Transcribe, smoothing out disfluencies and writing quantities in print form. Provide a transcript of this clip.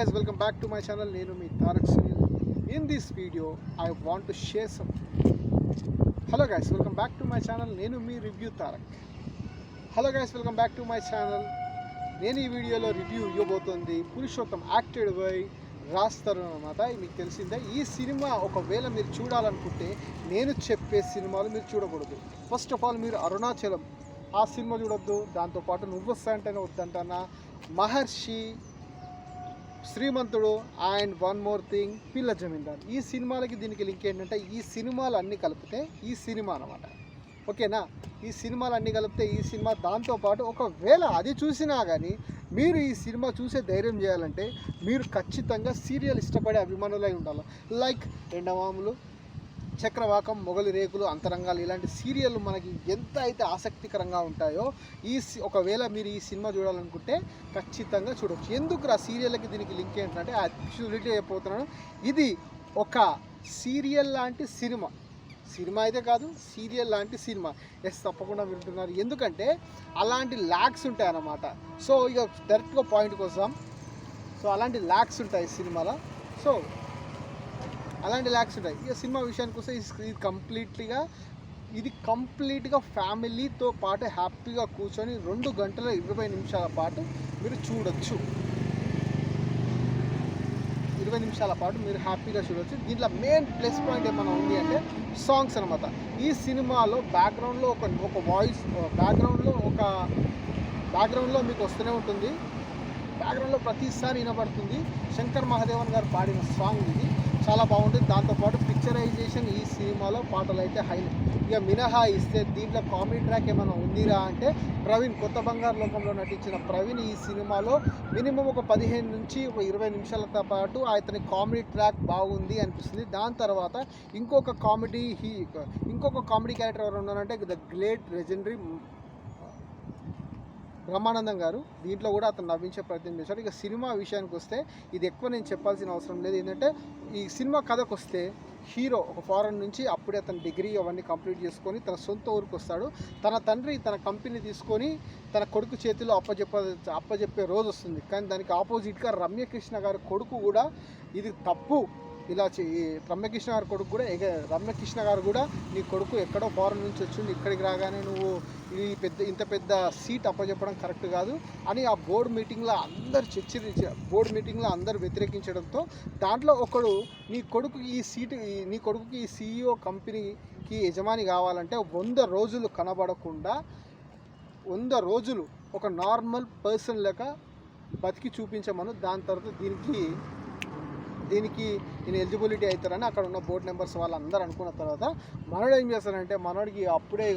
guys, welcome back to my channel. Nenu mee Tarak Sunil. In this video I want to share some. Hello guys, welcome back to my channel. Nenu mee review Tarak. Hello guys, welcome back to my channel. నేను ఈ వీడియోలో review ఇవ్వబోతుంది Purushottam acted by Raj Tarun అన్నమాట. మీకు తెలిసిందే. ఈ cinema ఒకవేళ మీరు చూడాలనుకుంటే నేను చెప్పే సినిమాలు మీరు చూడకూడదు. ఫస్ట్ ఆఫ్ ఆల్ మీరు అరుణాచలం ఆ సినిమా చూడొద్దు. దాంతోపాటు నువ్వు వస్తాంటేనే వద్దంటన్నా, మహర్షి, శ్రీమంతుడు అండ్ వన్ మోర్ థింగ్ పిల్ల జమీందార్. ఈ సినిమాలకి దీనికి లింక్ ఏంటంటే ఈ సినిమాలు అన్నీ కలిపితే ఈ సినిమా అన్నమాట. ఓకేనా? ఈ సినిమాలు అన్నీ కలిపితే ఈ సినిమా. దాంతోపాటు ఒకవేళ అది చూసినా కానీ మీరు ఈ సినిమా చూసే ధైర్యం చేయాలంటే మీరు ఖచ్చితంగా సీరియల్ ఇష్టపడే అభిమానులై ఉండాలి. లైక్ ఎండమాములు, చక్రవాకం, మొగలి రేకులు, అంతరంగాలు, ఇలాంటి సీరియల్ మనకి ఎంత అయితే ఆసక్తికరంగా ఉంటాయో ఒకవేళ మీరు ఈ సినిమా చూడాలనుకుంటే ఖచ్చితంగా చూడవచ్చు. ఎందుకు ఆ సీరియల్కి దీనికి లింక్ ఏంటంటే యాక్చువల్గా చెప్పబోతున్నాను. ఇది ఒక సీరియల్ లాంటి సినిమా. సినిమా అయితే కాదు, సీరియల్ లాంటి సినిమా. తప్పకుండా వింటున్నారు. ఎందుకంటే అలాంటి ల్యాగ్స్ ఉంటాయి అన్నమాట. సో ఇక డైరెక్ట్గా పాయింట్కి వస్తాం. సో అలాంటి ల్యాగ్స్ ఉంటాయి సినిమాలో. సో అలాంటి ల్యాగ్స్ ఉంటాయి. ఇక సినిమా విషయానికి వస్తే ఇది కంప్లీట్గా ఫ్యామిలీతో పాటు హ్యాపీగా కూర్చొని 2 గంటల 20 నిమిషాల పాటు మీరు చూడొచ్చు. 20 నిమిషాల పాటు మీరు హ్యాపీగా చూడవచ్చు. దీంట్లో మెయిన్ ప్లస్ పాయింట్ ఏమైనా ఉంది అంటే సాంగ్స్ అనమాట. ఈ సినిమాలో బ్యాక్గ్రౌండ్లో ఒక వాయిస్, బ్యాక్గ్రౌండ్లో మీకు వస్తూనే ఉంటుంది. బ్యాక్గ్రౌండ్లో ప్రతిసారి వినబడుతుంది. శంకర్ మహాదేవన్ గారు పాడిన సాంగ్ ఇది. చాలా బాగుంటుంది. దాంతోపాటు పిక్చరైజేషన్ ఈ సినిమాలో పాటలు అయితే హైలైట్. ఇక మినహా ఇస్తే దీంట్లో కామెడీ ట్రాక్ ఏమైనా ఉందిరా అంటే ప్రవీణ్, కొత్త బంగారు లోకంలో నటించిన ప్రవీణ్ ఈ సినిమాలో మినిమం ఒక 15 నుంచి 20 నిమిషాలతో పాటు అతని కామెడీ ట్రాక్ బాగుంది అనిపిస్తుంది. దాని తర్వాత ఇంకొక కామెడీ క్యారెక్టర్ ఎవరు ఉన్నారంటే ద గ్రేట్ లెజెండరీ బ్రహ్మానందం గారు. దీంట్లో కూడా అతను నవ్వించే ప్రయత్నం చేశాడు. ఇక సినిమా విషయానికి వస్తే ఇది ఎక్కువ నేను చెప్పాల్సిన అవసరం లేదు. ఏంటంటే ఈ సినిమా కథకు వస్తే హీరో ఒక ఫారెన్ నుంచి అప్పుడే అతను డిగ్రీ అవన్నీ కంప్లీట్ చేసుకొని తన సొంత ఊరికి వస్తాడు. తన తండ్రి తన కంపెనీ తీసుకొని తన కొడుకు చేతిలో అప్పచెప్పే రోజు వస్తుంది. కానీ దానికి ఆపోజిట్గా రమ్యకృష్ణ గారి కొడుకు కూడా ఇది తప్పు, ఇలా రమ్యకృష్ణ గారు కూడా నీ కొడుకు ఎక్కడో ఫారెన్ నుంచి వచ్చింది, ఇక్కడికి రాగానే నువ్వు ఇంత పెద్ద సీట్ అప్పచెప్పడం కరెక్ట్ కాదు అని ఆ బోర్డు మీటింగ్లో అందరు వ్యతిరేకించడంతో దాంట్లో ఒకడు నీ కొడుకుకి ఈ CEO కంపెనీకి యజమాని కావాలంటే 100 రోజులు కనబడకుండా 100 రోజులు ఒక నార్మల్ పర్సన్ లెక్క బతికి చూపించమను. దాని తర్వాత దీనికి నేను ఎలిజిబిలిటీ అవుతారని అక్కడ ఉన్న బోర్డు మెంబర్స్ వాళ్ళందరూ అనుకున్న తర్వాత మనోడు ఏం చేస్తారంటే మనోడికి అప్పుడే